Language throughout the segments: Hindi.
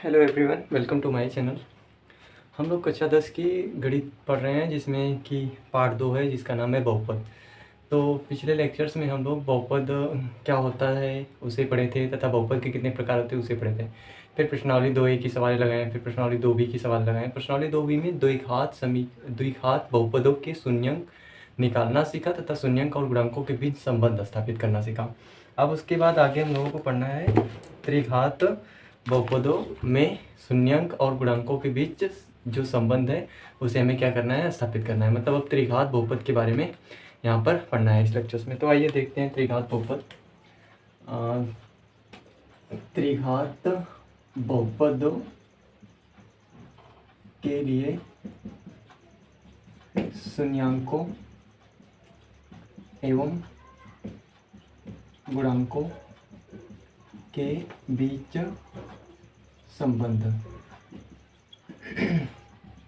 Hello everyone, welcome to my channel. हम लोग कक्षा 10 की गणित पढ़ रहे हैं, जिसमें कि पार्ट 2 है, जिसका नाम है बहुपद। तो पिछले लेक्चर्स में हम लोग बहुपद क्या होता है उसे पढ़े थे, तथा बहुपद के कितने प्रकार होते हैं उसे पढ़े थे। फिर प्रश्नावली 2A की सवाल लगाए, फिर प्रश्नावली 2B की सवाल लगाए। प्रश्नावली 2B में द्विघात बहुपदों के शून्यंक निकालना सीखा तथा शून्यंक और गुणांकों के बीच संबंध स्थापित करना सीखा। अब उसके बाद आगे हम लोगों को पढ़ना है त्रिघात बहुपदों में शून्यंक और गुणांकों के बीच जो संबंध है उसे हमें क्या करना है, स्थापित करना है। मतलब अब त्रिघात बहुपद के बारे में यहाँ पर पढ़ना है इस लेक्चर्स में। तो आइए देखते हैं त्रिघात बहुपद। त्रिघात बहुपदों के लिए शून्यंकों एवं गुणांकों के बीच संबंध।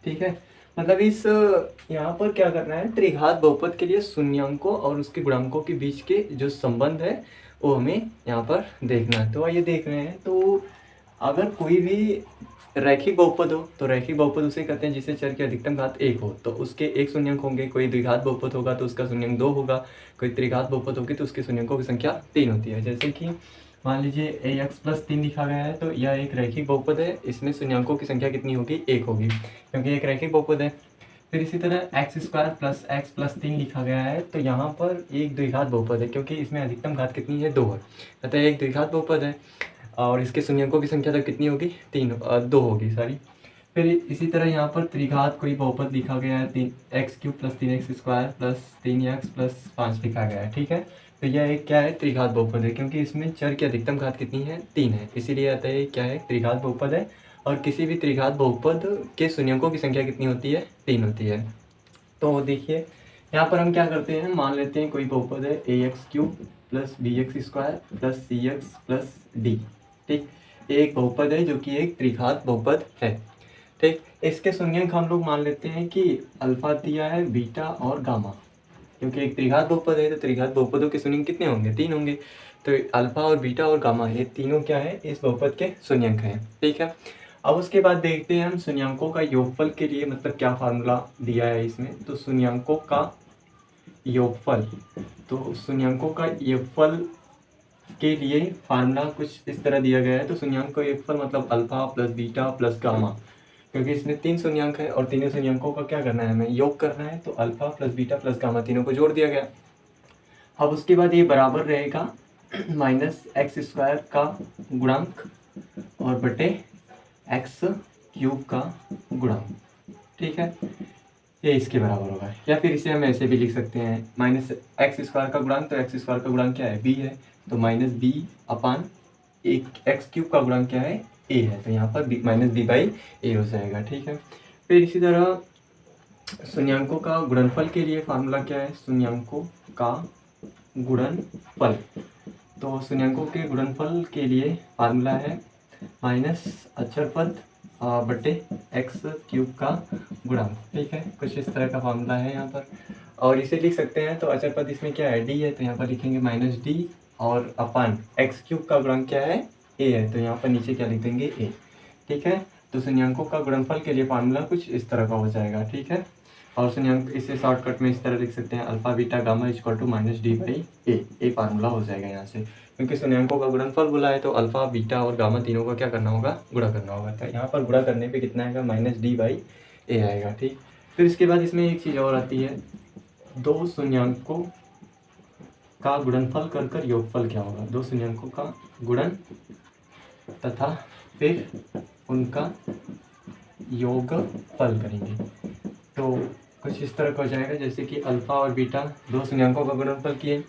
ठीक है, मतलब इस यहाँ पर क्या करना है, त्रिघात बहुपद के लिए शून्यंकों और उसके गुणांकों के बीच के जो संबंध है वो हमें यहाँ पर देखना है। तो आइए देख रहे हैं। तो अगर कोई भी रैखिक बहुपद हो तो रैखिक बहुपद उसे कहते हैं जिसे चर की अधिकतम घात 1 हो, तो उसके एक शून्यंक होंगे। कोई द्विघात बहुपद होगा तो उसका शून्यंक 2 होगा। कोई त्रिघात बहुपद होगी तो उसके शून्यंकों की संख्या 3 होती है। जैसे कि मान लीजिए ax+3 लिखा गया है, तो यह एक रैखिक बहुपद है। इसमें शून्यंकों की संख्या कितनी होगी, 1 होगी, क्योंकि एक रैखिक बहुपद है। फिर इसी तरह x² + x+3 लिखा गया है, तो यहाँ पर एक द्विघात बहुपद है, क्योंकि इसमें अधिकतम घात कितनी है, 2 है, अतः एक द्विघात बहुपद है। और इसके शून्यंकों की संख्या तो कितनी होगी, 2 होगी सारी। फिर इसी तरह यहाँ पर त्रिघात कोई बहुपद लिखा गया है, 3x³ + 3x² + 3x + 5 लिखा गया है। ठीक है, तो यह एक क्या है, त्रिघात बहुपद है, क्योंकि इसमें चर की अधिकतम घात कितनी है, 3 है, इसीलिए आता है क्या है, त्रिघात बहुपद है। और किसी भी त्रिघात बहुपद के शून्यंकों की संख्या कितनी होती है, 3 होती है। तो देखिए यहाँ पर हम क्या करते हैं, मान लेते हैं कोई बहुपद है ax³ + bx² + cx + d। ठीक, एक बहुपद है जो कि एक त्रिघात बहुपद है। ठीक, इसके शून्यंक हम लोग मान लेते हैं कि अल्फा दिया है, बीटा और गामा, क्योंकि एक त्रिघात बहुपद है तो त्रिघात बहुपदों के शून्यंक कितने होंगे, 3 होंगे। तो अल्फा और बीटा और गामा ये तीनों क्या है, इस बहुपद के शून्यंक हैं। ठीक है, अब उसके बाद देखते हैं हम शून्यंकों का योगफल के लिए, मतलब क्या फार्मूला दिया है इसमें। तो शून्यंकों का योगफल, तो शून्यंकों का योगफल के लिए फार्मूला कुछ इस तरह दिया गया है। तो शून्यंक का योगफल मतलब अल्फा + बीटा + गामा, क्योंकि इसमें 3 शून्यंक है और तीनों शून्यंकों का क्या करना है, हमें योग करना है। तो अल्फा + बीटा + गामा तीनों को जोड़ दिया गया। अब उसके बाद ये बराबर रहेगा -x² का गुणांक और बटे x³ का गुणांक। ठीक है, ये इसके बराबर होगा। या फिर इसे हम ऐसे भी लिख सकते हैं, -x² का गुणांक, तो x² का गुणांक क्या है, b है, तो -b/एक x³ का गुणांक क्या है, a है, तो यहाँ पर -b/a हो जाएगा। ठीक है, फिर इसी तरह शून्यंकों का गुणनफल के लिए फार्मूला क्या है, शून्यंकों का गुणनफल। तो शून्यंकों के गुणनफल के लिए फार्मूला है माइनस अक्षर पद बटे x³ का गुणांक। ठीक है, कुछ इस तरह का फार्मूला है यहाँ पर, और इसे लिख सकते हैं। तो अक्षर पद इसमें क्या है, d है, तो यहाँ पर लिखेंगे -d, और अपान x³ का गुणांक क्या है, a है, तो यहाँ पर नीचे क्या लिख देंगे, a। ठीक है, तो शून्यंकों का गुणनफल के लिए फार्मूला कुछ इस तरह का हो जाएगा। ठीक है, और शून्यंक इसे शॉर्टकट में इस तरह लिख सकते हैं, अल्फा बीटा गामा = -d/a। ये फार्मूला हो जाएगा यहाँ से, क्योंकि शून्यंकों का गुणनफल बोला है तो अल्फा बीटा और गामा तीनों का क्या करना होगा, गुणा करना होगा। तो यहाँ पर गुणा करने पे कितना आएगा, -d/a आएगा। ठीक, फिर इसके बाद इसमें एक चीज़ और आती है, दो शून्यंकों का गुणनफल कर योगफल क्या होगा। दो शून्यंकों का गुणन तथा फिर उनका योगफल करेंगे, तो कुछ इस तरह का हो जाएगा, जैसे कि अल्फा और बीटा दो शून्यंकों का गुणनफल किए,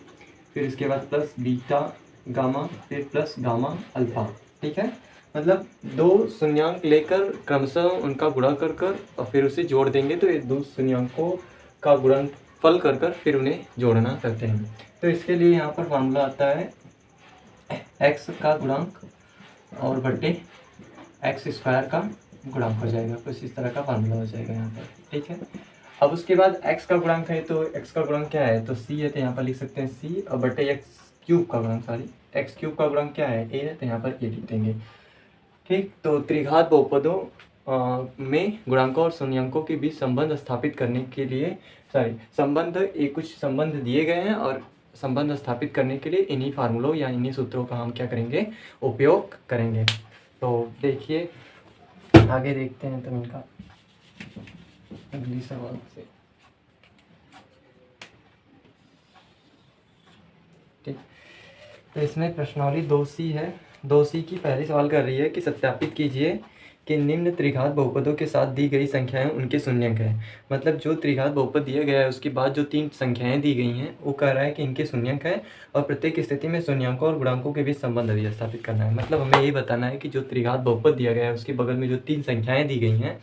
फिर इसके बाद प्लस बीटा गामा, फिर प्लस गामा अल्फा। ठीक है, मतलब दो शून्यंक लेकर क्रमशः उनका गुणा कर और फिर उसे जोड़ देंगे, तो ये दो शून्यंकों का गुणनफल कर फिर उन्हें जोड़ना करते हैं। तो इसके लिए यहाँ पर फार्मूला आता है x का गुणांक और बटे x² का गुणांक हो जाएगा, कुछ इस तरह का फार्मूला हो जाएगा यहाँ पर। ठीक है, अब उसके बाद x का गुणांक है, तो x का गुणांक क्या है, तो c है, तो यहाँ पर लिख सकते हैं c, और बटे x³ का गुणांक, x³ का गुणांक क्या है, a है, तो यहाँ पर a लिख देंगे। ठीक, तो त्रिघात बहुपदों में गुणांकों और शून्यंकों के बीच संबंध स्थापित करने के लिए कुछ संबंध दिए गए हैं और संबंध स्थापित करने के लिए इन्हीं फार्मूलों या इन्हीं सूत्रों का हम क्या करेंगे, उपयोग करेंगे। तो देखिए आगे देखते हैं तो इनका अगली सवाल से। ठीक, तो इसमें प्रश्नावली 2C है। 2C की पहली सवाल कर रही है कि सत्यापित कीजिए कि निम्न त्रिघात बहुपदों के साथ दी गई संख्याएं उनके शून्यंक हैं। मतलब जो त्रिघात बहुपद दिया गया है उसके बाद जो 3 संख्याएं दी गई हैं वो कह रहा है कि इनके शून्यंक है और प्रत्येक स्थिति में शून्यंकों और गुणांकों के बीच संबंध भी स्थापित करना है। मतलब हमें ये बताना है कि जो त्रिघात बहुपद दिया गया है उसके बगल में जो 3 संख्याएँ दी गई हैं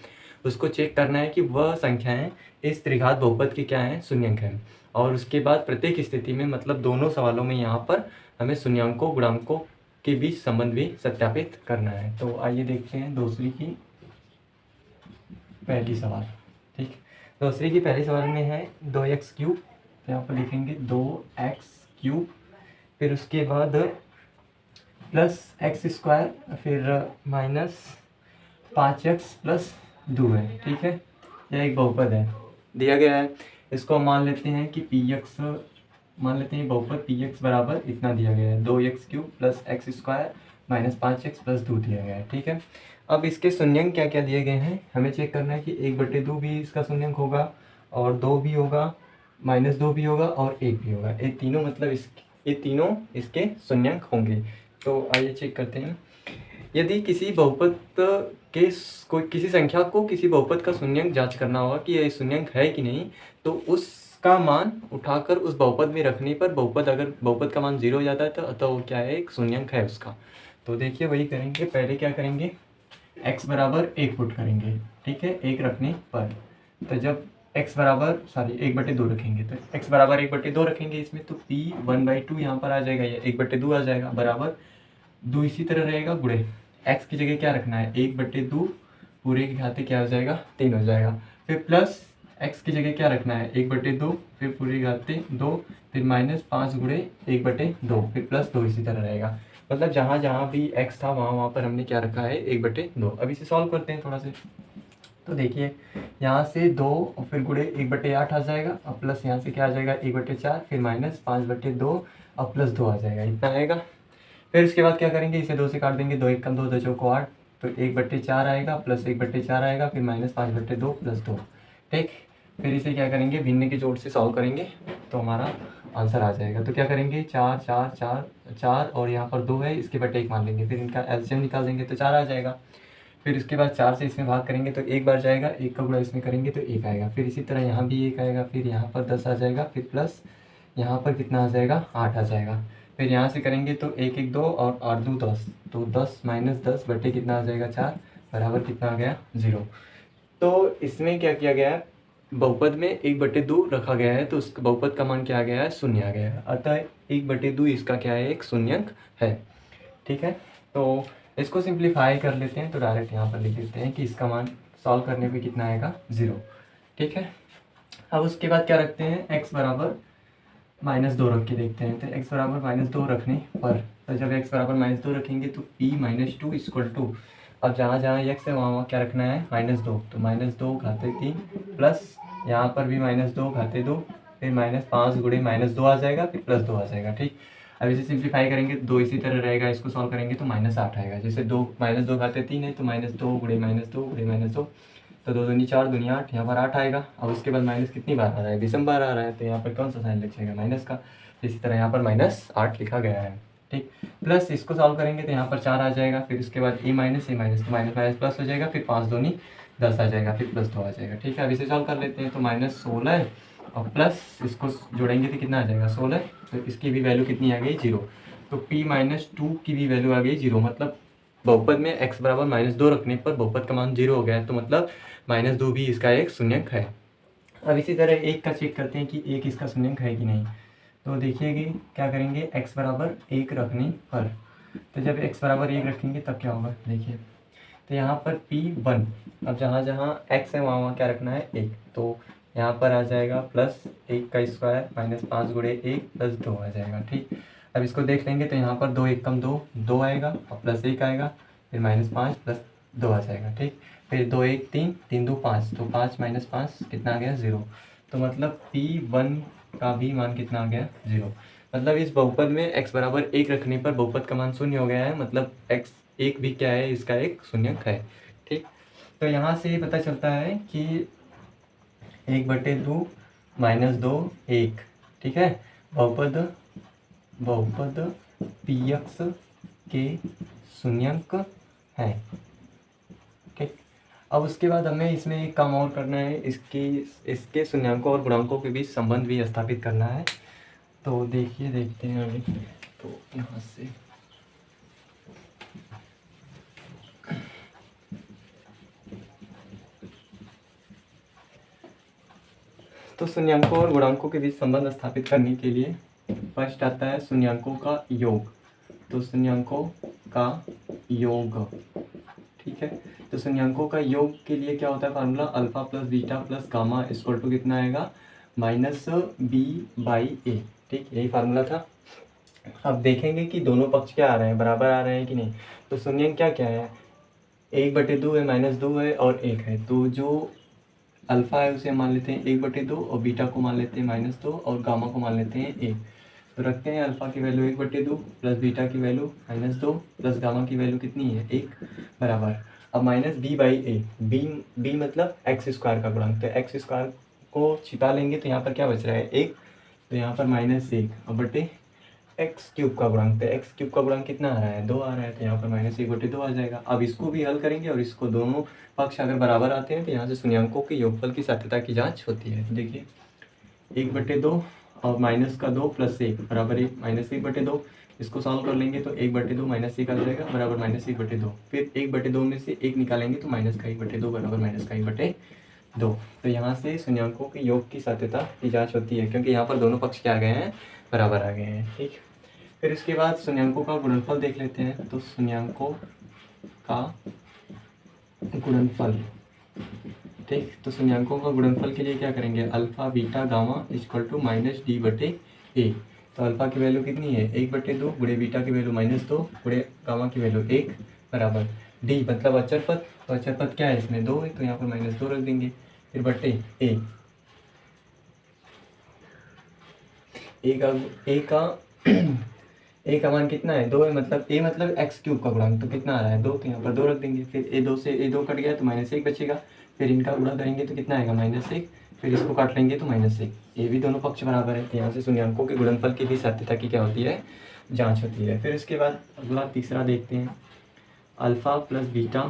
उसको चेक करना है कि वह संख्याएँ इस त्रिघात बहुपद की क्या हैं, शून्यंक हैं। और उसके बाद प्रत्येक स्थिति में मतलब दोनों सवालों में यहाँ पर हमें शून्यंकों गुणांकों के बीच संबंध भी सत्यापित करना है। तो आइए देखते हैं दूसरी की पहली सवाल। ठीक, दूसरी की पहली सवाल में है 2x3, तो यहाँ पर लिखेंगे 2x3, फिर उसके बाद प्लस x², फिर माइनस 5x प्लस 2 है। ठीक है, यह एक बहुपद है दिया गया है। इसको मान लेते हैं कि px, मान लेते हैं बहुपद px बराबर इतना दिया गया है 2x3 plus x² minus 5x plus 2 दिया गया है। ठीक है, अब इसके शून्यंक क्या क्या दिए गए हैं हमें चेक करना है कि 1/2 भी इसका शून्यंक होगा और 2 भी होगा, -2 भी होगा और 1 भी होगा। ये तीनों मतलब ये तीनों इसके शून्यंक होंगे। तो आइए चेक करते हैं। यदि किसी बहुपद के किसी संख्या को किसी बहुपद का शून्यंक जांच करना होगा कि यह शून्यंक है कि नहीं, तो उसका मान उठाकर उस बहुपद में रखने पर अगर बहुपद का मान 0 हो जाता है तो वो क्या है, एक शून्यंक है उसका। तो देखिए वही करेंगे, पहले क्या करेंगे, x बराबर 1 पुट करेंगे। ठीक है, 1 रखने पर तो जब x बराबर 1/2 रखेंगे तो x बराबर 1/2 रखेंगे इसमें, तो p 1/2 यहाँ पर आ जाएगा, या 1/2 आ जाएगा, बराबर 2 इसी तरह रहेगा, गुणे x की जगह क्या रखना है, 1/2 पूरे के खाते क्या हो जाएगा, 3 हो जाएगा। फिर प्लस x की जगह क्या रखना है, 1/2, फिर पूरे के खाते 2, फिर माइनस 5 गुणे 1/2, फिर प्लस 2 इसी तरह रहेगा। मतलब जहाँ जहाँ भी x था वहाँ पर हमने क्या रखा है, 1/2। अब इसे सॉल्व करते हैं थोड़ा से। तो देखिए यहाँ से 2 और फिर गुणे 1/8 आ जाएगा, और प्लस यहाँ से क्या आ जाएगा 1/4, फिर माइनस 5/2 और प्लस 2 आ जाएगा, इतना आएगा। फिर उसके बाद क्या करेंगे, इसे 2 से काट देंगे, 2 1 2, 2 चौको 8, तो 1/4 आएगा, प्लस 1/4 आएगा, फिर माइनस 5/2 प्लस 2। ठीक, फिर इसे क्या करेंगे, भिन्न के जोड़ से सॉल्व करेंगे तो हमारा आंसर आ जाएगा। तो क्या करेंगे, 4 4 4 4 और यहाँ पर 2 है, इसके बटे 1 मान लेंगे, फिर इनका एलसीएम निकाल देंगे तो 4 आ जाएगा। फिर इसके बाद 4 से इसमें भाग करेंगे तो 1 बार जाएगा, 1 का गुणा इसमें करेंगे तो 1 आएगा। फिर इसी तरह यहाँ भी 1 आएगा, फिर यहाँ पर 10 आ जाएगा, फिर प्लस यहाँ पर कितना आ जाएगा, 8 आ जाएगा। फिर यहाँ से करेंगे तो 1 1 2 और 8 2 10, तो 10 माइनस 10 बटे कितना आ जाएगा, 4, बराबर कितना आ गया, 0। तो इसमें क्या किया गया है, बहुपद में 1/2 रखा गया है, तो उस बहुपद का मान क्या आ गया है, 0 आ गया है। अतः 1/2 इसका क्या है, एक शून्यंक है। ठीक है, तो इसको सिंप्लीफाई कर लेते हैं, तो डायरेक्ट यहाँ पर लिख देते हैं कि इसका मान सॉल्व करने पे कितना आएगा, 0। ठीक है, अब उसके बाद क्या रखते हैं, x बराबर -2 रख के देखते हैं। तो x बराबर -2 रखने पर, तो जब x बराबर -2 रखेंगे तो p -2 इक्वल टू, अब जहाँ जहाँ x है वहाँ क्या रखना है, -2, तो -2 घाते 3, प्लस यहाँ पर भी -2 घाते 2, फिर -5 गुणे -2 आ जाएगा, फिर प्लस 2 आ जाएगा। ठीक, अब इसे सिंप्लीफाई करेंगे तो 2 इसी तरह रहेगा, इसको सॉल्व करेंगे तो -8 आएगा। जैसे 2 -2 घाते 3 है तो -2 गुणे -2 गुणे -2, तो 2 दूनी 4 दूनी 8, यहाँ पर 8 आएगा। अब उसके बाद माइनस कितनी बार आ रहा है, विषम बार आ रहा है, तो यहाँ पर कौन सा साइन लग जाएगा, माइनस का। इसी तरह यहाँ पर -8 लिखा गया है। ठीक, प्लस इसको सॉल्व करेंगे तो यहाँ पर 4 आ जाएगा, फिर उसके बाद ए माइनस तो माइनस माइनस प्लस हो जाएगा, फिर 5 दूनी 10 आ जाएगा, फिर प्लस 2 आ जाएगा। ठीक है, अब इसे सॉल्व कर लेते हैं, तो -16 और प्लस इसको जोड़ेंगे तो कितना आ जाएगा, 16, तो इसकी भी वैल्यू कितनी आ गई, 0। तो p -2 की भी वैल्यू आ गई 0। मतलब बहुपद में x बराबर -2 रखने पर बहुपद का मान 0 हो गया है, तो मतलब -2 भी इसका एक शून्यंक है। अब इसी तरह 1 का चेक करते हैं कि 1 इसका शून्यंक है कि नहीं। तो देखिए कि क्या करेंगे, x बराबर 1 रखने पर, तो जब x बराबर 1 रखेंगे तब क्या होगा, देखिए तो यहाँ पर p1, अब जहाँ जहाँ x है वहाँ क्या रखना है, 1, तो यहाँ पर आ जाएगा प्लस 1 का स्क्वायर माइनस 5 गुणे 1 प्लस 2 आ जाएगा। ठीक, अब इसको देख लेंगे तो यहाँ पर 2 1 कम 2 2 आएगा और प्लस 1 आएगा, फिर -5 + 2 आ जाएगा, ठीक। फिर 2 1 3, 3 2 5, तो 5 - 5 कितना आ गया 0। तो मतलब P1 का भी मान कितना आ गया 0। मतलब इस बहुपद में x बराबर 1 रखने पर बहुपद का मान शून्य हो गया है, मतलब x 1 भी क्या है, इसका एक शून्यक है, ठीक। तो यहाँ से पता चलता है कि 1/2 - 2 1, ठीक है। बहुपद px के शून्यक है, ठीक। अब उसके बाद हमें इसमें एक काम और करना है, इसके शून्यंकों और गुणांकों के बीच संबंध भी स्थापित करना है। तो देखते हैं अभी। तो यहाँ से तो शून्यंकों और गुणांकों के बीच संबंध स्थापित करने के लिए फर्स्ट आता है शून्यंकों का योग। तो शून्यंकों का योग, ठीक है। तो शून्यंकों का योग के लिए क्या होता है formula, alpha plus beta plus gamma equal to कितना आएगा -b/a, ठीक, यही फार्मूला था। अब देखेंगे कि दोनों पक्ष क्या आ रहे हैं, बराबर आ रहे हैं कि नहीं। तो शून्यंक क्या क्या है, 1/2 है, -2 है और 1 है। तो जो अल्फा है उसे हम मान लेते हैं 1/2 और बीटा को मान लेते हैं -2 और गामा को मान लेते हैं 1। तो रखते हैं अल्फा की वैल्यू 1/2 प्लस बीटा की वैल्यू -2 प्लस गामा की वैल्यू कितनी है 1 बराबर। अब -b/a, b मतलब x² का गुणांक, तो x² को छिपा लेंगे तो यहाँ पर क्या बच रहा है 1, तो यहाँ पर -1 और बटे x³ का गुणांक, तो x³ का गुणांक कितना आ रहा है 2 आ रहा है, तो यहाँ पर -1/2 आ जाएगा। अब इसको भी हल करेंगे और इसको, दोनों पक्ष अगर बराबर आते हैं तो यहाँ से शून्यंकों के योगफल की सत्यता की जांच होती है। देखिए 1/2 और -2 + 1 बराबर 1, -1/2, इसको सॉल्व कर लेंगे तो 1/2 -1 आ जाएगा बराबर -1/2। फिर 1/2 में से 1 निकालेंगे तो -1/2 बराबर -1/2। तो यहाँ से शून्यंकों के योग की सत्यता की जांच होती है, क्योंकि यहाँ पर दोनों पक्ष क्या आ गए हैं, बराबर आ गए हैं, ठीक। फिर इसके बाद शून्यंकों का गुणनफल देख लेते हैं। तो शून्यंकों का गुणनफल, ठीक। तो शून्यंकों का गुणनफल के लिए क्या करेंगे, alpha beta gamma equal to -d/a। तो अल्फा की वैल्यू कितनी है 1/2 गुणे बीटा की वैल्यू -2 गुणे गामा की वैल्यू 1 बराबर d मतलब अचर पद। तो अचर पद क्या है इसमें 2 है, तो यहाँ पर -2 रख देंगे। फिर बटे a का मान कितना है 2 है, मतलब a मतलब x³ का गुणांक, तो कितना आ रहा है 2, तो यहाँ पर 2 रख देंगे। फिर a2 से a2 कट गया तो -1 बचेगा। फिर इनका गुणा करेंगे तो कितना आएगा -1, फिर इसको काट लेंगे तो -1। ये भी दोनों पक्ष बराबर है, तो यहाँ से शून्यंकों के गुणनफल की भी सत्यता की क्या होती है, जांच होती है। फिर इसके बाद अगला तीसरा देखते हैं, alpha plus beta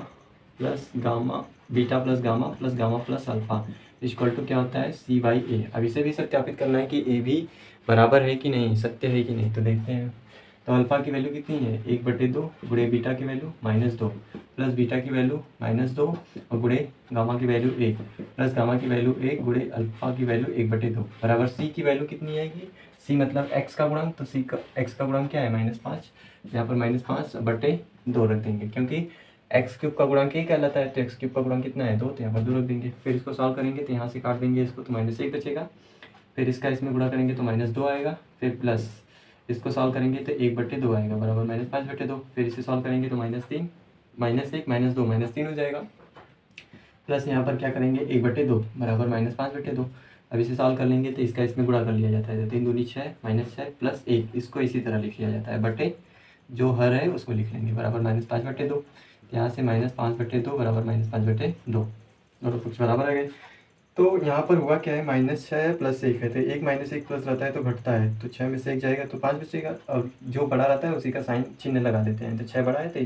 plus gamma, beta plus gamma plus gamma plus alpha equal to क्या होता है c/a। अब इसे भी सत्यापित करना है कि a भी बराबर है कि नहीं, सत्य है कि नहीं। तो देखते हैं। तो अल्फा की वैल्यू कितनी है 1/2 गुणे बीटा की वैल्यू -2 प्लस बीटा की वैल्यू -2 और गुणे गामा की वैल्यू 1 प्लस गामा की वैल्यू 1 गुणे अल्फा की वैल्यू 1/2 बराबर सी की वैल्यू कितनी आएगी, सी मतलब x का गुणांक, तो सी का x का गुणांक क्या है -5, यहाँ पर -5/2 रख देंगे, क्योंकि x³ का गुणांक ही कहलाता है। तो x³ का गुणांक कितना है 2, तो यहाँ पर 2 रख देंगे। फिर इसको सॉल्व करेंगे तो यहाँ से काट देंगे इसको तो -1 बचेगा। फिर इसका इसमें गुणा करेंगे तो -2 आएगा। फिर प्लस इसको सॉल्व करेंगे तो 1/2 आएगा बराबर -5/2। फिर इसे सॉल्व करेंगे तो -3 -1 -2 -3 हो जाएगा। प्लस यहाँ पर क्या करेंगे 1/2 बराबर -5/2। अब इसे सॉल्व कर लेंगे तो इसका इसमें गुणा कर लिया जाता है, तो 3 दूनी 6 -6 प्लस 1, इसको इसी तरह लिख लिया जाता है, बटे जो हर है उसको लिख लेंगे बराबर -5/2। यहाँ से -5/2 बराबर -5/2, दोनों पक्ष बराबर आ गए। तो यहाँ पर हुआ क्या है, -6 + 1 है, तो 1 - 1 प्लस रहता है तो घटता है, तो 6 में से 1 जाएगा तो 5 बचेगा, और जो बड़ा रहता है उसी का साइन चिन्ह लगा देते हैं। तो 6 बड़ा है तो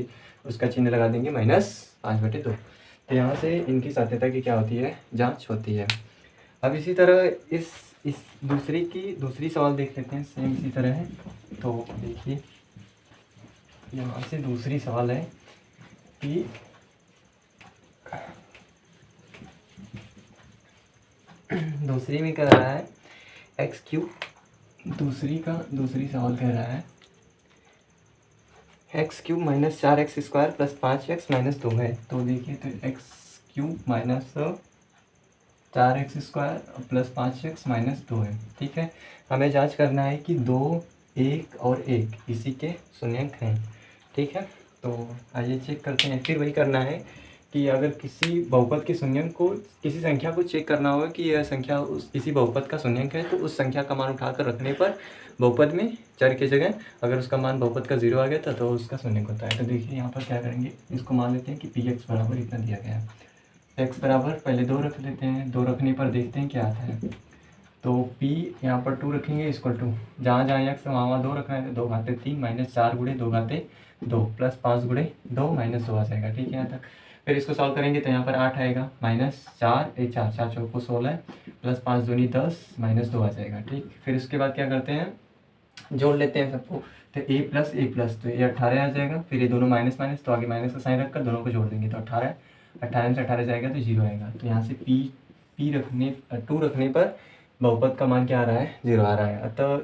उसका चिन्ह लगा देंगे -5/2। तो यहाँ से इनकी सत्यता की क्या होती है, जांच होती है। अब इसी तरह इस दूसरी सवाल देख लेते हैं, सेम इसी तरह है। तो देखिए यहाँ से दूसरी सवाल है कि दूसरी में कह रहा है x³ दूसरी सवाल कह रहा है x³ -4x² + 5x - 2 है। तो देखिए तो x³ -4x² + 5x - 2 है, ठीक है। हमें जांच करना है कि 2 1 और 1 इसी के शून्यंक हैं, ठीक है। तो आइए चेक करते हैं। फिर वही करना है कि अगर किसी बहुपद के शून्यंक को, किसी संख्या को चेक करना होगा कि यह संख्या उस किसी बहुपद का शून्यंक है, तो उस संख्या का मान उठाकर रखने पर बहुपद में चर की जगह अगर उसका मान बहुपद का 0 आ गया था तो उसका शून्यंक होता है। तो देखिए यहाँ पर क्या करेंगे, इसको मान लेते हैं कि पी एक्स बराबर इतना दिया गया है। एक्स बराबर पहले 2 रख लेते हैं, 2 रखने पर देखते हैं क्या आता है। तो p यहाँ पर 2 रखेंगे इक्वल टू जहाँ जहाँ एक्स वहाँ 2 रखना है, तो 2 घाते 3 माइनस 4 गुणे 2 घाते 2 प्लस 5 गुणे 2 माइनस 2 आ जाएगा। ठीक है यहाँ तक। फिर इसको सॉल्व करेंगे तो यहाँ पर 8 आएगा, माइनस 4 एक 4 4 चौको 16 प्लस 5 दूनी 10 माइनस 2 आ जाएगा। ठीक, फिर उसके बाद क्या करते हैं, जोड़ लेते हैं सबको। तो a प्लस तो ये 18 आ जाएगा। फिर ये दोनों माइनस माइनस, तो आगे माइनस का साइन रखकर दोनों को जोड़ देंगे तो 18 18 में से 18 जाएगा तो 0 आएगा। तो यहाँ से p रखने 2 रखने पर बहुपद का मान क्या आ रहा है, 0 आ रहा है। अतः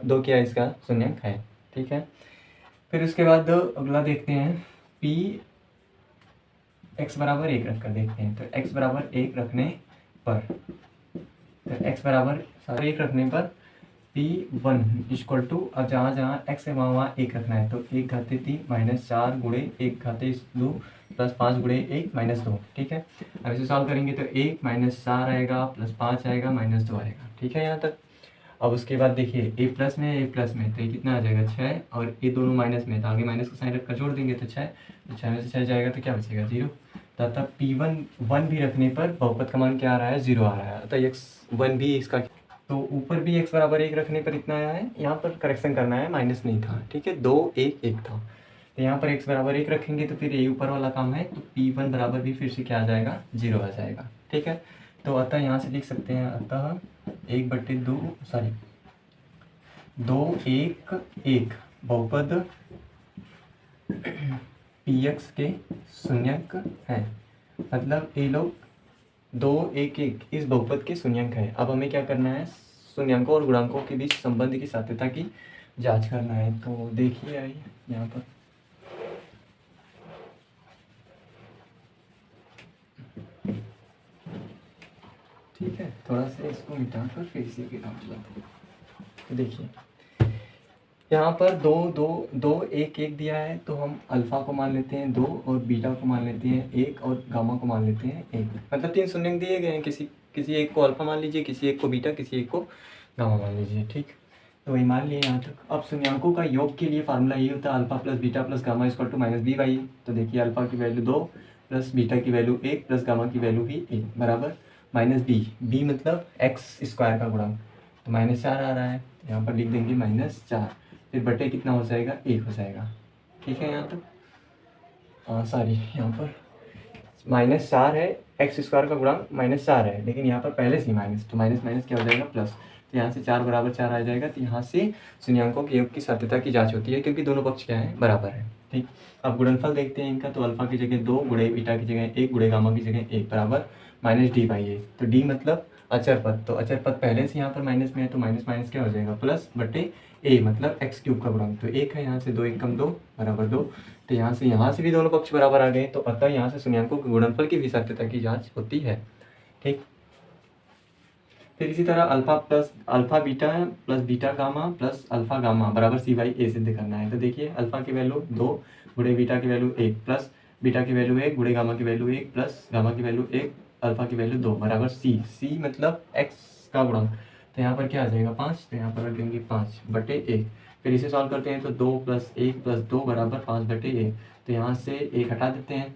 2 क्या इसका शून्यंक है। ठीक है, फिर उसके बाद अगला देखते हैं, p x बराबर 1 रख कर देखते हैं। तो x बराबर 1 रखने पर, तो x बराबर 1 रखने पर P1 इक्वल टू, अब जहाँ जहाँ x है वहाँ 1 रखना है। तो 1 घाते 3 माइनस 4 गुणे 1 घाते 2 प्लस 5 गुणे 1 माइनस 2। ठीक है, अब इसे सॉल्व करेंगे तो 1 माइनस 4 आएगा प्लस 5 आएगा माइनस 2 आएगा। ठीक है यहाँ तक। अब उसके बाद देखिए a प्लस में तो ये कितना आ जाएगा 6, और ये दोनों माइनस में, तो आगे माइनस का साइन रखकर जोड़ देंगे तो 6, तो 6 में से 6 जाएगा तो क्या बचेगा 0। तथा P1 1 भी रखने पर बहुपद का मान क्या आ रहा है, 0 आ रहा है। अतः x1 भी इसका, तो ऊपर भी x बराबर 1 रखने पर इतना आया है। यहाँ पर करेक्शन करना है, माइनस नहीं था। ठीक है, 2 1 1 था। तो यहाँ पर x बराबर 1 रखेंगे तो फिर ये ऊपर वाला काम है, तो P1 बराबर भी फिर से क्या आ जाएगा, 0 आ जाएगा। ठीक है, तो अतः यहाँ से लिख सकते हैं, अतः 1/2 सॉरी 2 1 1 बहुपद px के शून्यंक है। मतलब ये लोग 2 1 1 इस बहुपद के शून्यंक है। अब हमें क्या करना है, शून्यंकों और गुणांकों के बीच संबंध की साध्यता की जांच करना है। तो देखिए आइए यहाँ पर, ठीक है, थोड़ा सा इसको मिटाकर फिर इसी के नाम चलाते हैं। तो देखिए यहाँ पर 2 2 2 1 1 दिया है, तो हम अल्फा को मान लेते हैं 2 और बीटा को मान लेते हैं 1 और गामा को मान लेते हैं 1। मतलब 3 शून्यंक दिए गए हैं, किसी एक को अल्फा मान लीजिए, किसी एक को बीटा, किसी एक को गामा मान लीजिए। ठीक, तो वही मान लिए यहाँ तक। अब शून्यंकों का योग के लिए फार्मूला ये होता है, alpha plus beta plus gamma equal to minus b by. तो देखिए अल्फा की वैल्यू 2 प्लस बीटा की वैल्यू 1 प्लस गामा की वैल्यू भी 1 बराबर माइनस बी मतलब एक्स स्क्वायर का गुणांक, तो माइनस 4 आ रहा है, यहाँ पर लिख देंगे माइनस 4। फिर बटे कितना हो जाएगा, 1 हो जाएगा। ठीक है यहाँ तक। सॉरी यहाँ पर माइनस 4 है, एक्स स्क्वायर का गुणांक माइनस 4 है, लेकिन यहाँ पर पहले से माइनस, तो माइनस माइनस क्या हो जाएगा प्लस। तो यहाँ से 4 बराबर 4 आ जाएगा। तो यहाँ से शून्यंकों के योग की साध्यता की जांच होती है, क्योंकि दोनों पक्ष क्या है, बराबर है। ठीक, अब गुणनफल देखते हैं इनका। तो अल्फा की जगह 2 गुणे बीटा की जगह 1 गुणे गामा की जगह 1 बराबर माइनस डी बाई ए। तो डी मतलब अचर पद, तो अचर पद पहले से यहाँ पर माइनस में है, तो माइनस माइनस क्या हो जाएगा प्लस बटे ए मतलब एक्स क्यूब का गुणांक। तो 1 है, यहाँ से 2 1 कम 2 बराबर 2। तो यहाँ से भी दोनों पक्ष बराबर आ गए, तो अतः यहाँ से शून्यंकों के गुणनफल की भी सत्यता की जांच होती है। ठीक, फिर इसी तरह alpha beta plus beta gamma plus alpha gamma बराबर सी बाई ए सिद्ध करना है। तो देखिए अल्फा की वैल्यू 2 गुणे बीटा की वैल्यू 1 प्लस बीटा की वैल्यू 1 गुणे गामा की वैल्यू 1 प्लस गामा की वैल्यू 1 अल्फा की वैल्यू 2 बराबर सी मतलब एक्स का गुणांक। तो यहाँ पर क्या आ जाएगा 5, तो यहाँ पर रख देंगे 5 बटे 1। फिर इसे सॉल्व करते हैं तो 2 + 1 + 2 बराबर 5 बटे 1। तो यहाँ से 1 हटा देते हैं,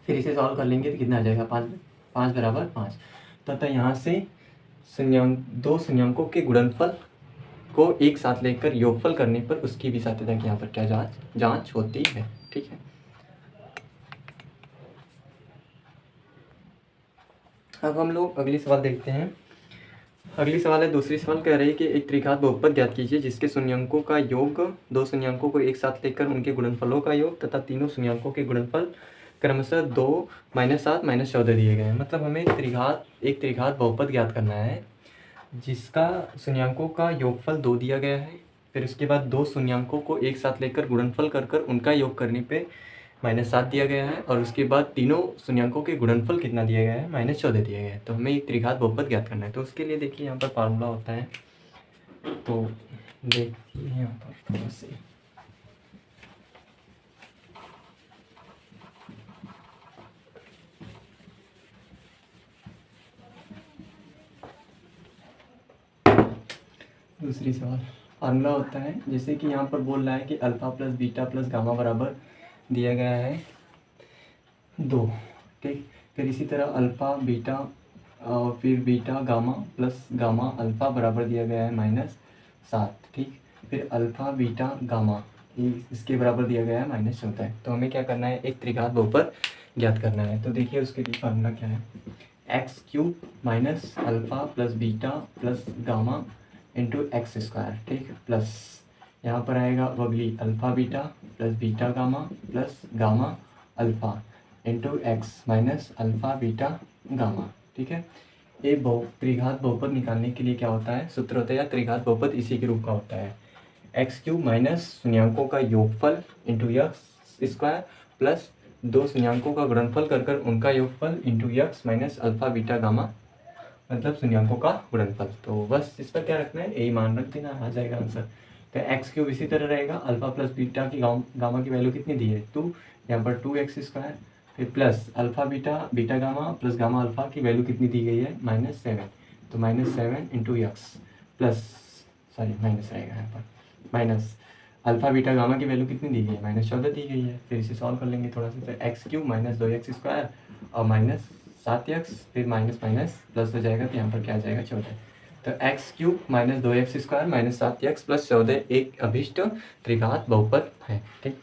फिर इसे सॉल्व कर लेंगे तो कितना आ जाएगा 5 बराबर 5। तथा यहाँ से दो शून्यंकों के गुणनफल को एक साथ लेकर योगफल करने पर उसकी भी साध्यता की यहाँ पर क्या जांच होती है। ठीक है, अब हम लोग अगली सवाल देखते हैं। अगली सवाल है, दूसरी सवाल कह रही है कि एक त्रिघात बहुपद ज्ञात कीजिए जिसके शून्यंकों का योग, दो शून्यंकों को एक साथ लेकर उनके गुणनफलों का योग तथा तीनों शून्यंकों के गुणनफल क्रमशः 2 -7 -14 दिए गए हैं। मतलब हमें एक त्रिघात बहुपद ज्ञात करना है जिसका शून्यंकों का योगफल 2 दिया गया है। फिर उसके बाद दो शून्यंकों को एक साथ लेकर गुणनफल कर उनका योग करने पे -7 दिया गया है, और उसके बाद तीनों शून्यंकों के गुणनफल कितना दिया गया है, -14 दिया गया है। तो हमें एक त्रिघात बहुपद ज्ञात करना है। तो उसके लिए देखिए यहाँ पर फार्मूला होता है, तो देखिए यहाँ पर थोड़ा से दूसरी सवाल। फार्मूला होता है जैसे कि यहाँ पर बोल रहा है कि alpha plus beta plus gamma बराबर दिया गया है 2, ठीक। फिर इसी तरह अल्फ़ा बीटा और फिर beta gamma plus gamma alpha बराबर दिया गया है -7, ठीक। फिर अल्फ़ा बीटा गामा इसके बराबर दिया गया है -14। तो हमें क्या करना है, एक त्रिघात बहुपद ज्ञात करना है। तो देखिए उसके लिए फार्मूला क्या है, x³ minus alpha plus beta plus gamma into x square, ठीक। प्लस यहाँ पर आएगा बगली alpha beta plus beta gamma plus gamma alpha into x minus alpha beta gamma, ठीक है। ये त्रिघात बहुपद निकालने के लिए क्या होता है, सूत्र होता है या त्रिघात बहुपद इसी के रूप का होता है, x³ माइनस शून्यांकों का योगफल इंटू एक्स स्क्वायर प्लस 2 शून्यांकों का गुणनफल कर कर उनका योगफल into x minus alpha beta gamma, मतलब शून्यांकों का गुणनफल। तो बस इस पर क्या रखना है, यही मान रख देना, आ जाएगा आंसर। तो x³ इसी तरह रहेगा, अल्फ़ा प्लस बीटा की गामा की वैल्यू कितनी दी है 2, यहाँ पर 2x², फिर plus alpha beta gamma plus gamma alpha की वैल्यू कितनी दी गई है -7, तो -7 इंटू एक्स प्लस माइनस रहेगा यहाँ पर माइनस अल्फ़ा बीटा गामा की वैल्यू कितनी दी गई है -14 दी गई है। फिर इसे सॉल्व कर लेंगे थोड़ा सा, तो x³ माइनस 2x² और -7x, फिर माइनस माइनस प्लस हो जाएगा, तो यहाँ पर क्या आ जाएगा 14। तो x³ minus 2x² minus 7x plus 14 एक अभिष्ट त्रिघात बहुपद है, ठीक।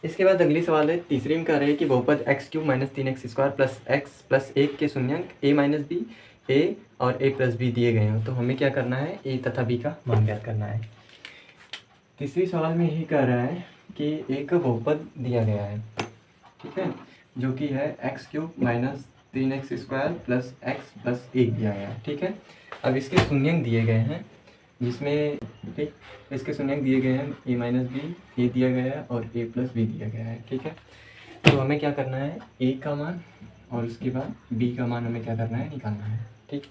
इसके बाद अगली सवाल है, तीसरी में कह रहे हैं कि बहुपद x³ minus 3x² plus x plus 1 के शून्यंक a माइनस बी, a और a प्लस बी दिए गए हैं। तो हमें क्या करना है, a तथा b का मान ज्ञात करना है। तीसरी सवाल में यही कह रहा है कि एक बहुपद दिया गया है, ठीक है, जो कि है x³ minus 3x² plus x plus 1 दिया गया है, ठीक है। अब इसके शून्यंक दिए गए हैं, जिसमें ठीक इसके शून्यंक दिए गए हैं a माइनस बी, ए दिया गया है और a प्लस बी दिया गया है, ठीक है। तो हमें क्या करना है, a का मान और उसके बाद b का मान हमें क्या करना है, निकालना है, ठीक।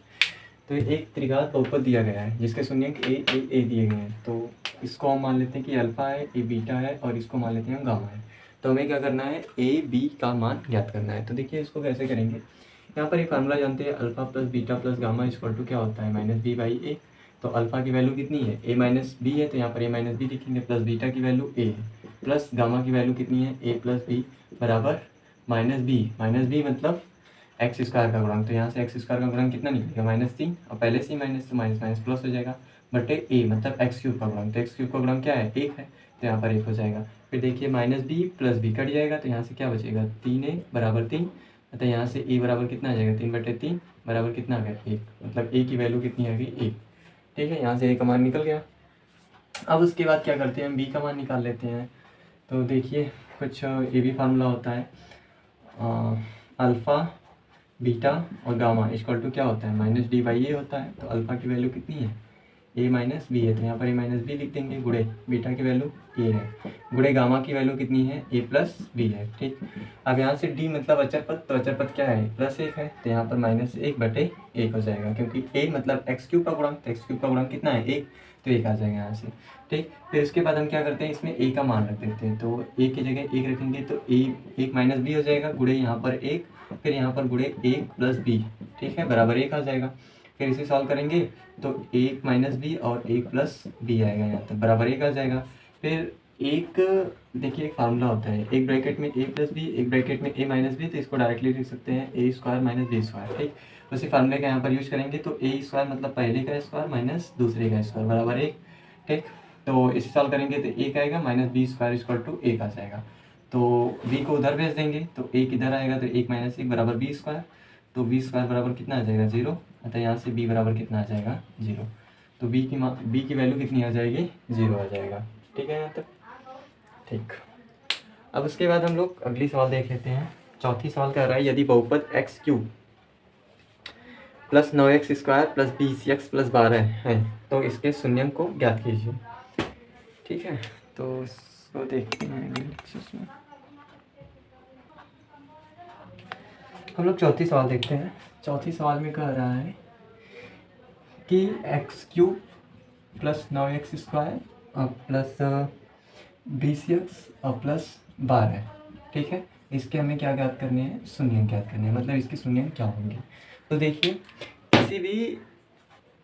तो एक त्रिघात बहुपद दिया गया है जिसके शून्यंक a दिए गए हैं। तो इसको हम मान लेते हैं कि अल्फ़ा है, a बीटा है और इसको मान लेते हैं हम गामा है। तो हमें क्या करना है, a b का मान ज्ञात करना है। तो देखिए इसको कैसे करेंगे, यहाँ पर एक फार्मूला जानते हैं, alpha plus beta plus gamma equal to क्या होता है -b/a। तो अल्फ़ा की वैल्यू कितनी है, a माइनस बी है, तो यहाँ पर a माइनस बी लिखेंगे, प्लस बीटा की वैल्यू a है, प्लस गामा की वैल्यू कितनी है a प्लस बी बराबर -b मतलब x² का गुणांक। तो यहाँ से x² का गुणांक कितना निकलेगा -3, और पहले से ही माइनस, तो माइनस माइनस प्लस हो जाएगा, बटे a मतलब x³ का गुणांक। तो x³ का गुणांक क्या है 1 है, तो यहाँ पर 1 हो जाएगा। फिर देखिए -b प्लस b कट जाएगा, तो यहाँ से क्या बचेगा 3a बराबर 3, तो यहाँ से a बराबर कितना आ जाएगा 3/3 बराबर कितना आ गया 1, मतलब a की वैल्यू कितनी आ गई 1, ठीक है। यहाँ से a का मान निकल गया। अब उसके बाद क्या करते हैं, हम b का मान निकाल लेते हैं। तो देखिए कुछ ये भी फार्मूला होता है, अल्फ़ा बीटा और गामा इक्वल टू क्या होता है -d/a होता है। तो अल्फ़ा की वैल्यू कितनी है a माइनस बी है, तो यहाँ पर a माइनस बी लिख देंगे, गुड़े बीटा की वैल्यू a है, गुड़े गामा की वैल्यू कितनी है a प्लस बी है, ठीक। अब यहाँ से d मतलब अचर पद, तो अचर पद क्या है +1 है, तो यहाँ पर -1/1 हो जाएगा, क्योंकि a मतलब x³ का गुणांक, तो x³ का गुणांक कितना है 1, तो 1 आ जाएगा यहाँ से, ठीक। फिर उसके बाद हम क्या करते हैं, इसमें a का मान रख देते हैं। तो a की जगह 1 रखेंगे, तो a 1 माइनस बी हो जाएगा, गुड़े यहाँ पर 1, फिर यहाँ पर गुड़े 1 प्लस बी, ठीक है, बराबर 1 आ जाएगा। फिर इसे सॉल्व करेंगे तो 1 माइनस बी और 1 प्लस बी आएगा, यहाँ तक बराबर 1 आ जाएगा। फिर एक देखिए एक फार्मूला होता है, एक ब्रैकेट में a प्लस बी, एक ब्रैकेट में a माइनस बी, तो इसको डायरेक्टली लिख सकते हैं a² माइनस b², ठीक। उसी फार्मूले का यहाँ पर यूज करेंगे, तो a² मतलब पहले का स्क्वायर माइनस दूसरे का स्क्वायर बराबर 1, ठीक। तो इसे सॉल्व करेंगे तो 1 आएगा, -b² इक्वल टू 1 आ जाएगा। तो b को उधर भेज देंगे, तो 1 इधर आएगा, तो 1 माइनस 1 बराबर b², तो b² बराबर कितना आ जाएगा 0, अतः यहाँ से b बराबर कितना आ जाएगा 0। तो b की वैल्यू कितनी आ जाएगी 0 आ जाएगा, ठीक है यहाँ तक, ठीक। अब उसके बाद हम लोग अगली सवाल देख लेते हैं। चौथी सवाल कह रहा है, यदि बहुपद x³ plus 9x² plus 20x plus 12 है तो इसके शून्यंक को ज्ञात कीजिए, ठीक है। तो इसको देखते हैं अगले लेक्चर्स में। हम लोग चौथी सवाल देखते हैं। चौथी सवाल में कह रहा है कि x³ प्लस 9x² और प्लस 20x और प्लस 12, ठीक है। इसके हमें क्या ज्ञात करने हैं, शून्यंक ज्ञात करने हैं, मतलब इसके शून्यंक क्या होंगे। तो देखिए किसी भी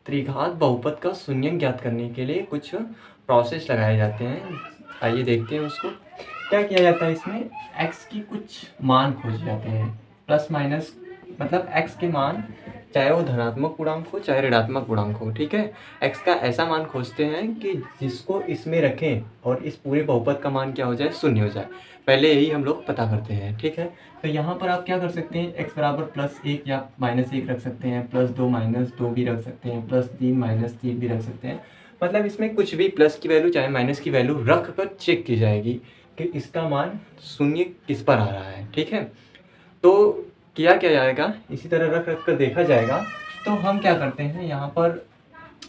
त्रिघात बहुपद का शून्यक ज्ञात करने के लिए कुछ प्रोसेस लगाए जाते हैं। आइए देखते हैं उसको। क्या किया जाता है इसमें, x की कुछ मान खोजे जाते हैं, प्लस माइनस, मतलब x के मान चाहे वो धनात्मक पूर्णांक हो चाहे ऋणात्मक पूर्णांक हो, ठीक है। x का ऐसा मान खोजते हैं कि जिसको इसमें रखें और इस पूरे बहुपद का मान क्या हो जाए, शून्य हो जाए। पहले यही हम लोग पता करते हैं, ठीक है। तो यहाँ पर आप क्या कर सकते हैं, x बराबर +1 या -1 रख सकते हैं, +2 -2 भी रख सकते हैं, +3 -3 भी रख सकते हैं। मतलब इसमें कुछ भी प्लस की वैल्यू चाहे माइनस की वैल्यू रख कर चेक की जाएगी कि इसका मान शून्य किस पर आ रहा है, ठीक है। तो क्या जाएगा, इसी तरह रख कर देखा जाएगा। तो हम क्या करते हैं यहाँ पर,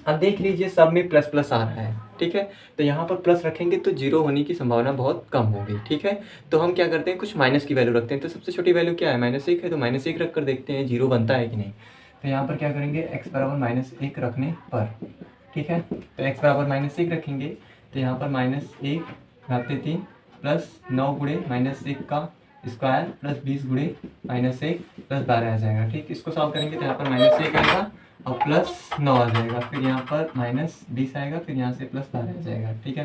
अब देख लीजिए सब में प्लस प्लस आ रहा है, ठीक है। तो यहाँ पर प्लस रखेंगे तो जीरो होने की संभावना बहुत कम होगी, ठीक है। तो हम क्या करते हैं, कुछ माइनस की वैल्यू रखते हैं। तो सबसे छोटी वैल्यू क्या है, -1 है, तो -1 रख कर देखते हैं जीरो बनता है कि नहीं। तो यहाँ पर क्या करेंगे, x बराबर -1 रखने पर, ठीक है। तो x बराबर -1 रखेंगे तो यहाँ पर -1/3 प्लस 9 गुणे -1 का स्क्वायर प्लस 20 गुणे -1 प्लस 12 आ जाएगा, ठीक। इसको सॉल्व करेंगे तो यहाँ पर -1 आएगा और +9 आ जाएगा, फिर यहाँ पर -20 आएगा, फिर यहाँ से +12 आ जाएगा, ठीक है।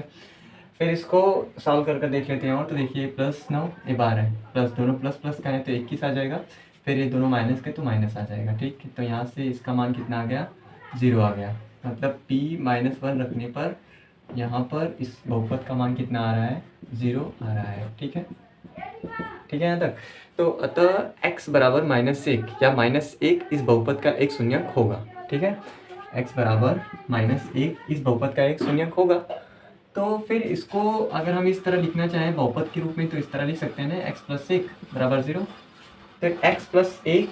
फिर इसको सॉल्व करके देख लेते हैं। और तो देखिए +9 ये 12 प्लस दोनों प्लस प्लस का है तो 21 आ जाएगा, फिर ये दोनों माइनस के तो माइनस आ जाएगा, ठीक। तो यहाँ से इसका मान कितना आ गया, 0 आ गया। मतलब p-1 रखने पर यहाँ पर इस बहुपद का मान कितना आ रहा है, 0 आ रहा है, ठीक है। ठीक है यहाँ तक। तो अतः x बराबर -1 या -1 इस बहुपद का एक शून्यक होगा, ठीक है। x बराबर -1 इस बहुपद का एक शून्यक होगा। तो फिर इसको अगर हम इस तरह लिखना चाहें बहुपद के रूप में तो इस तरह लिख सकते हैं ना, x + 1 बराबर 0। तो x + 1,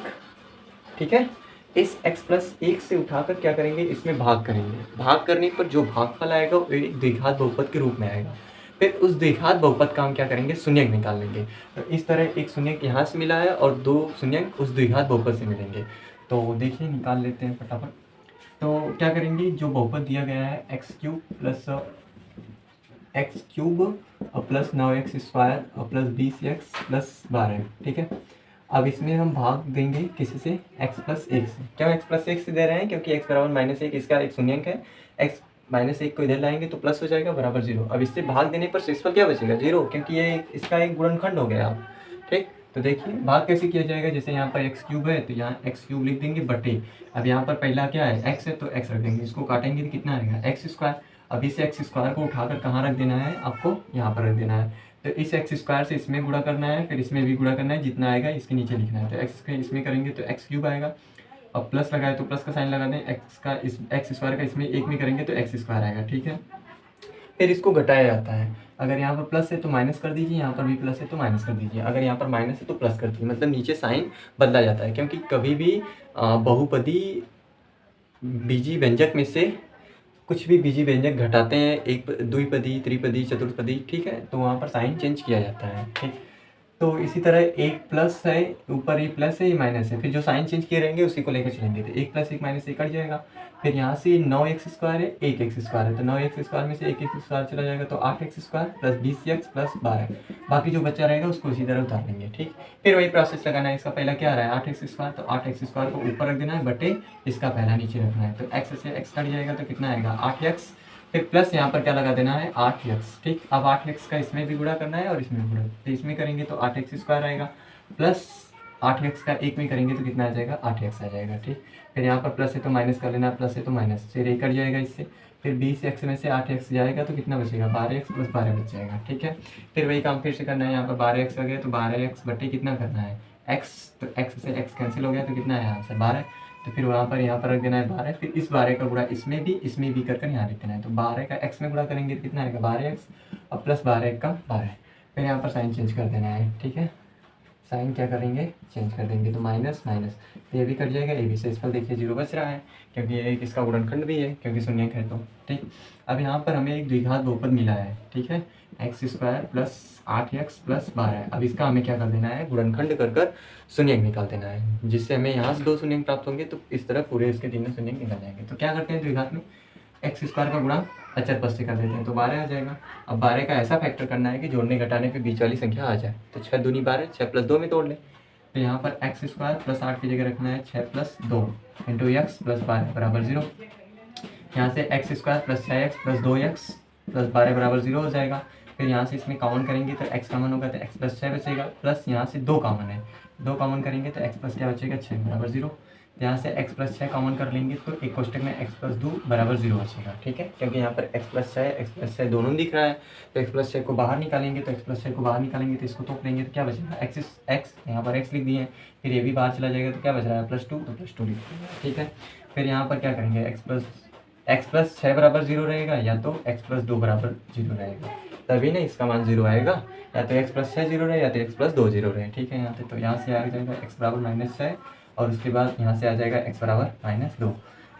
ठीक है। इस x + 1 से उठाकर क्या करेंगे, इसमें भाग करेंगे। भाग करने पर जो भागफल आएगा वो एक द्विघात बहुपद के रूप में आएगा। फिर उस द्विघात बहुपद का हम क्या करेंगे, शून्यक निकाल लेंगे। तो इस तरह एक शून्यक यहाँ से मिला है और 2 शून्यक उस द्विघात बहुपद से मिलेंगे। तो देखिए निकाल लेते हैं फटाफट। तो क्या करेंगे, जो बहुपद दिया गया है x³ प्लस 9x² और प्लस 20x प्लस 12, ठीक है। अब इसमें हम भाग देंगे किसी से, x + 1 से। क्यों x + 1 से दे रहे हैं, क्योंकि x बराबर -1 इसका एक शून्यक है। x -1 को इधर लाएंगे तो प्लस हो जाएगा बराबर 0। अब इससे भाग देने पर शेषफल क्या बचेगा, 0, क्योंकि ये इसका एक गुणनखंड हो गया, ठीक। तो देखिए भाग कैसे किया जाएगा, जैसे यहाँ पर x³ है तो यहाँ x³ लिख देंगे बटे, अब यहाँ पर पहला क्या है, x है तो x रख देंगे, इसको काटेंगे तो कितना आएगा, x²। अब इस x² को उठाकर कहाँ रख देना है, आपको यहाँ पर रख देना है। तो इस x² से इसमें गुणा करना है, फिर इसमें भी गुणा करना है, जितना आएगा इसके नीचे लिखना है। तो x इसमें करेंगे तो x³ आएगा, और प्लस लगाए तो प्लस का साइन लगा दें, x² का इसमें 1 में करेंगे तो x² आएगा, ठीक है। फिर इसको घटाया जाता है, अगर यहाँ पर प्लस है तो माइनस कर दीजिए, यहाँ पर भी प्लस है तो माइनस कर दीजिए, अगर यहाँ पर माइनस है तो प्लस कर दीजिए, मतलब नीचे साइन बदला जाता है। क्योंकि कभी भी बहुपदी बीजी व्यंजक में से कुछ भी बीजी व्यंजक घटाते हैं, एक द्विपदी, त्रिपदी, चतुर्पदी, ठीक है, तो वहाँ पर साइन चेंज किया जाता है, ठीक। तो इसी तरह एक प्लस है, ऊपर ये प्लस है, ये माइनस है, फिर जो साइन चेंज किए रहेंगे उसी को लेकर चलेंगे। तो 1 + 1 - 1 कट जाएगा। फिर यहाँ से 9x² है, 1x² है, तो 9x² में से 1x² चला जाएगा तो 8x² प्लस 20x प्लस 12, बाकी जो बच्चा रहेगा उसको इसी तरह उतार लेंगे, ठीक। फिर वही प्रोसेस लगाना है। इसका पहला क्या आ रहा है, 8x², तो 8x² को ऊपर रख देना है बटे इसका पहला नीचे रखना है। तो x से x कट जाएगा तो कितना आएगा, 8x, फिर प्लस यहाँ पर क्या लगा देना है, 8x, ठीक। अब 8x का इसमें भी गुणा करना है और इसमें भी गुणा, तो इसमें करेंगे तो 8x² आएगा, प्लस 8x का 1 में करेंगे तो कितना आ जाएगा, 8x आ जाएगा, ठीक। फिर यहाँ पर प्लस है तो माइनस कर लेना, प्लस है तो माइनस, फिर 1 कट जाएगा इससे, फिर 20x में से 8x जाएगा तो कितना बचेगा, 12x प्लस 12 बच जाएगा, ठीक है। फिर वही काम फिर से करना है, यहाँ पर 12x आ गया तो 12x बटे कितना करना है, x, तो x से x कैंसिल हो गया तो कितना है आंसर 12। तो फिर यहाँ पर रख देना है 12, फिर इस 12 का गुणा इसमें भी कर यहाँ लिख देना है। तो 12 का x में गुणा करेंगे तो कितना आएगा, 12x और प्लस 12 का 12, फिर यहाँ पर साइन चेंज कर देना है, ठीक है। साइन क्या करेंगे, चेंज कर देंगे, तो माइनस माइनस, तो ये भी कट जाएगा, ये भी शेषफल देखिए 0 बच रहा है, क्योंकि ये इसका गुणनखंड भी है, क्योंकि शून्यक है तो, ठीक। अब यहाँ पर हमें एक द्विघात बहुपद मिला है, ठीक है, x² प्लस 8x प्लस 12। अब इसका हमें क्या कर देना है, गुणनखंड कर शून्यक निकाल देना है, जिससे हमें यहाँ से 2 शून्यक प्राप्त होंगे, तो इस तरह पूरे इसके तीनों शून्यक निकल जाएंगे। तो क्या करते हैं द्विघात में, x² का गुणा अचर पद से कर देते हैं तो 12 आ जाएगा। अब 12 का ऐसा फैक्टर करना है कि जोड़ने घटाने पे बीच वाली संख्या आ जाए, तो 6 दूनी 12, 6 + 2 में तोड़ लें। तो यहाँ पर x² प्लस 8 की जगह रखना है 6 + 2 इंटू x प्लस 12 बराबर 0। यहाँ से x square plus 6x plus 2x plus 12 बराबर 0 हो जाएगा। फिर यहाँ से इसमें कॉमन करेंगे तो x कॉमन होगा तो x प्लस 6 बचेगा, प्लस यहाँ से 2 कॉमन है, 2 कॉमन करेंगे तो x प्लस क्या बचेगा 6 बराबर 0। यहाँ से x प्लस 6 कॉमन कर लेंगे तो एक कोष्टक में x प्लस 2 बराबर 0 बचेगा। ठीक है, क्योंकि यहाँ पर x प्लस 6 दोनों दिख रहा है, तो x प्लस 6 को बाहर निकालेंगे, तो x प्लस 6 को बाहर निकालेंगे तो इसको तोप लेंगे तो क्या बचेगा x, यहाँ पर x लिख दिए हैं, फिर ये भी बाहर चला जाएगा तो क्या बच रहा है +2, तो +2 लिख देंगे। ठीक है, फिर यहाँ पर क्या करेंगे x प्लस 6 बराबर 0 रहेगा या तो x प्लस 2 बराबर 0 रहेगा, तभी ना इसका मान 0 आएगा। या तो x प्लस 6 0 रहे या तो x प्लस 2 0 रहे। ठीक है, यहाँ से तो यहाँ से आ जाएगा x बराबर -6 और उसके बाद यहाँ से आ जाएगा x बराबर -2।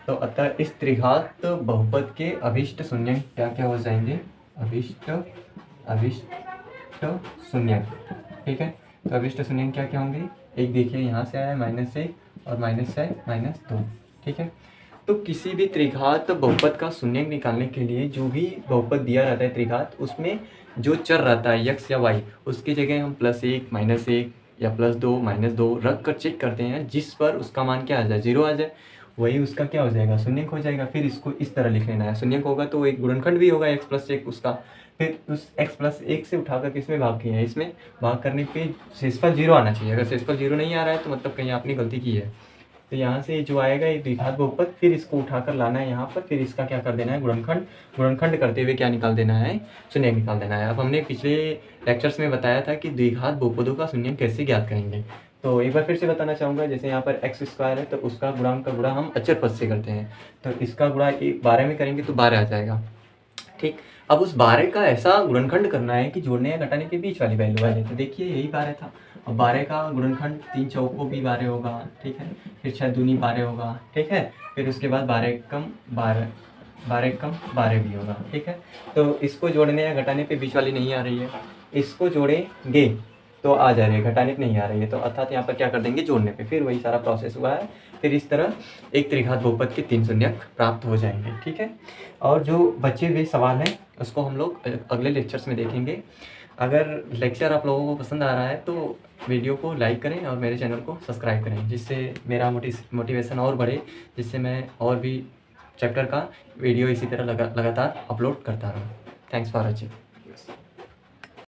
तो अतः इस त्रिघात बहुपद के अभिष्ट शून्य क्या क्या हो जाएंगे, अभिष्ट शून्य। ठीक है, तो अभिष्ट शून्य क्या क्या होंगे, एक देखिए यहाँ से आया -1 और -6 -2। ठीक है, तो किसी भी त्रिघात बहुपद का शून्य निकालने के लिए जो भी बहुपद दिया रहता है त्रिघात, उसमें जो चर रहता है x या y, उसकी जगह हम +1 -1 या +2 -2 रख कर चेक करते हैं, जिस पर उसका मान क्या आ जाए 0 आ जाए, वही उसका क्या हो जाएगा शून्यक हो जाएगा। फिर इसको इस तरह लिख लेना है, शून्यक होगा तो एक गुणनखंड भी होगा x प्लस 1 उसका, फिर उस x प्लस 1 से उठाकर किसमें भाग किया है, इसमें भाग करने पे शेषफल 0 आना चाहिए। अगर शेषफल 0 नहीं आ रहा है तो मतलब कहीं आपने गलती की है। तो यहाँ से जो आएगा ये द्विघात बहुपद, फिर इसको उठाकर लाना है यहाँ पर, फिर इसका क्या कर देना है गुणनखंड करते हुए क्या निकाल देना है, शून्य निकाल देना है। अब हमने पिछले लेक्चर्स में बताया था कि द्विघात बहुपदों का शून्य कैसे ज्ञात करेंगे, तो एक बार फिर से बताना चाहूँगा। जैसे यहाँ पर x स्क्वायर है तो उसका गुणांक का गुणा हम अचर पद से करते हैं, तो इसका गुणा 12 में करेंगे तो 12 आ जाएगा। ठीक, अब उस 12 का ऐसा गुणनखंड करना है कि जोड़ने या घटाने के बीच वाली वैल्यू आ जाए। तो देखिए यही 12 था, अब 12 का गुणनखंड 3 चौकों भी 12 होगा। ठीक है, फिर 6 दूनी 12 होगा। ठीक है, फिर उसके बाद 12 कम 12 भी होगा। ठीक है, तो इसको जोड़ने या घटाने पे बीच वाली नहीं आ रही है, इसको जोड़ेंगे तो आ जा रही है, घटाने पे नहीं आ रही है, तो अर्थात यहाँ पर क्या कर देंगे जोड़ने पे, फिर वही सारा प्रोसेस हुआ है। फिर इस तरह एक त्रिघात बहुपद के 3 शून्यक प्राप्त हो जाएंगे। ठीक है, और जो बचे हुए सवाल हैं उसको हम लोग अगले लेक्चर्स में देखेंगे। अगर लेक्चर आप लोगों को पसंद आ रहा है तो वीडियो को लाइक करें और मेरे चैनल को सब्सक्राइब करें, जिससे मेरा मोटिवेशन और बढ़े, जिससे मैं और भी चैप्टर का वीडियो इसी तरह लगातार अपलोड करता रहूँ। Thanks for watching.